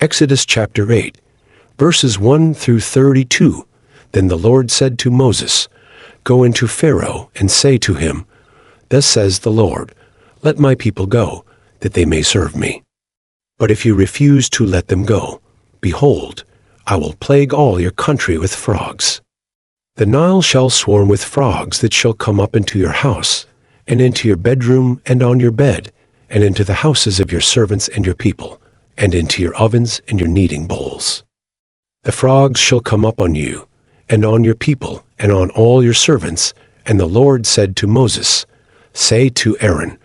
Exodus chapter 8, verses 1 through 32. Then the Lord said to Moses, "Go into Pharaoh and say to him, Thus says the Lord, Let my people go, that they may serve me. But if you refuse to let them go, behold, I will plague all your country with frogs. The Nile shall swarm with frogs that shall come up into your house, and into your bedroom and on your bed, and into the houses of your servants and your people, and into your ovens and your kneading bowls. The frogs shall come up on you, and on your people, and on all your servants. And the Lord said to Moses, Say to Aaron,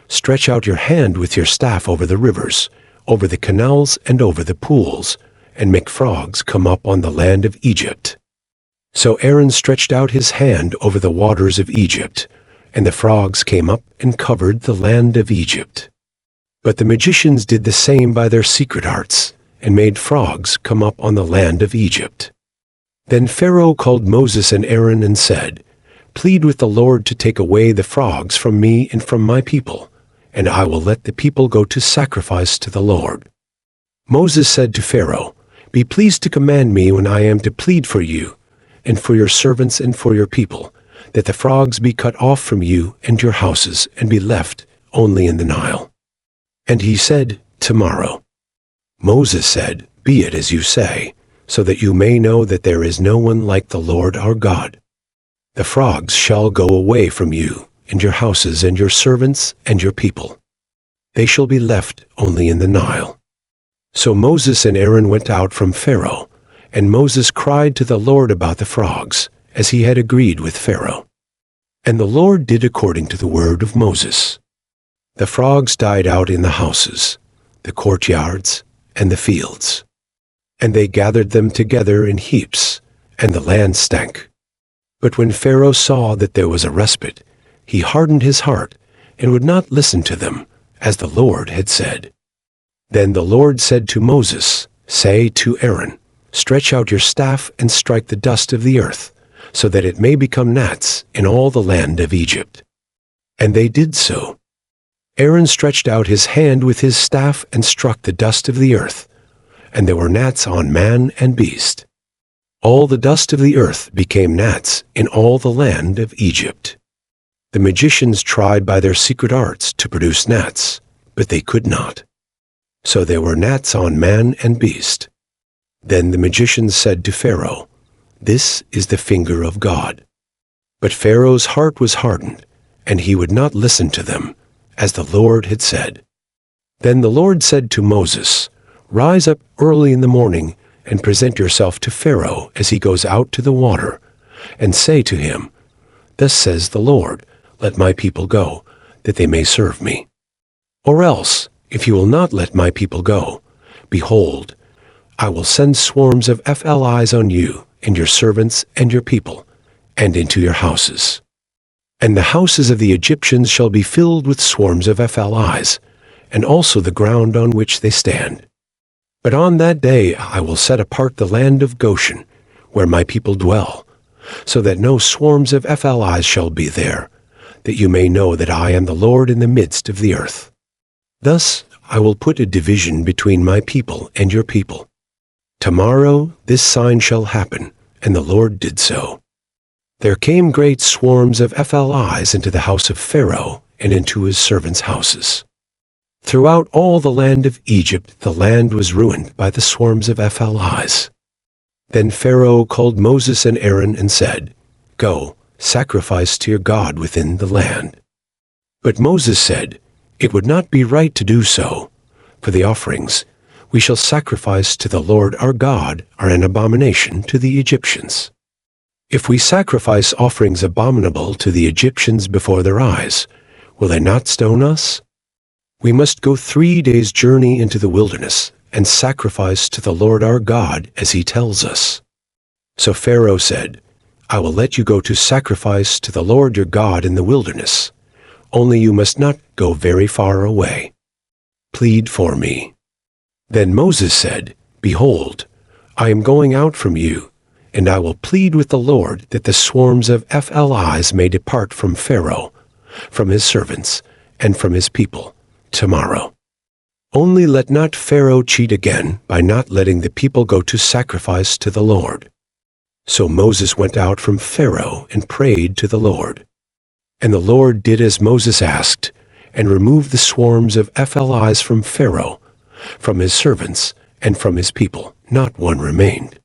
Stretch out your hand with your staff over the rivers, over the canals and over the pools, and make frogs come up on the land of Egypt. So Aaron stretched out his hand over the waters of Egypt, and the frogs came up and covered the land of Egypt. But the magicians did the same by their secret arts, and made frogs come up on the land of Egypt. Then Pharaoh called Moses and Aaron and said, Plead with the Lord to take away the frogs from me and from my people, and I will let the people go to sacrifice to the Lord. Moses said to Pharaoh, Be pleased to command me when I am to plead for you, and for your servants and for your people, that the frogs be cut off from you and your houses, and be left only in the Nile. And he said, Tomorrow. Moses said, Be it as you say, so that you may know that there is no one like the Lord our God. The frogs shall go away from you, and your houses and your servants and your people. They shall be left only in the Nile. So Moses and Aaron went out from Pharaoh, and Moses cried to the Lord about the frogs, as he had agreed with Pharaoh. And the Lord did according to the word of Moses. The frogs died out in the houses, the courtyards, and the fields. And they gathered them together in heaps, and the land stank. But when Pharaoh saw that there was a respite, he hardened his heart, and would not listen to them, as the Lord had said. Then the Lord said to Moses, Say to Aaron, Stretch out your staff and strike the dust of the earth, so that it may become gnats in all the land of Egypt. And they did so. Aaron stretched out his hand with his staff and struck the dust of the earth, and there were gnats on man and beast. All the dust of the earth became gnats in all the land of Egypt. The magicians tried by their secret arts to produce gnats, but they could not. So there were gnats on man and beast. Then the magicians said to Pharaoh, This is the finger of God. But Pharaoh's heart was hardened, and he would not listen to them, as the Lord had said. Then the Lord said to Moses, Rise up early in the morning, and present yourself to Pharaoh as he goes out to the water, and say to him, Thus says the Lord, Let my people go, that they may serve me. Or else, if you will not let my people go, behold, I will send swarms of flies on you, and your servants and your people, and into your houses. And the houses of the Egyptians shall be filled with swarms of flies, and also the ground on which they stand. But on that day I will set apart the land of Goshen, where my people dwell, so that no swarms of flies shall be there, that you may know that I am the Lord in the midst of the earth. Thus I will put a division between my people and your people. Tomorrow this sign shall happen, and the Lord did so. There came great swarms of flies into the house of Pharaoh and into his servants' houses. Throughout all the land of Egypt the land was ruined by the swarms of flies. Then Pharaoh called Moses and Aaron and said, Go, sacrifice to your God within the land. But Moses said, It would not be right to do so, for the offerings we shall sacrifice to the Lord our God are an abomination to the Egyptians. If we sacrifice offerings abominable to the Egyptians before their eyes, will they not stone us? We must go 3 days' journey into the wilderness and sacrifice to the Lord our God as he tells us. So Pharaoh said, I will let you go to sacrifice to the Lord your God in the wilderness, only you must not go very far away. Plead for me. Then Moses said, Behold, I am going out from you, and I will plead with the Lord that the swarms of flies may depart from Pharaoh, from his servants, and from his people tomorrow. Only let not Pharaoh cheat again by not letting the people go to sacrifice to the Lord." So Moses went out from Pharaoh and prayed to the Lord. And the Lord did as Moses asked, and removed the swarms of fellies from Pharaoh, from his servants, and from his people. Not one remained.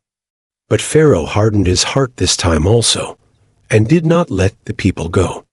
But Pharaoh hardened his heart this time also, and did not let the people go.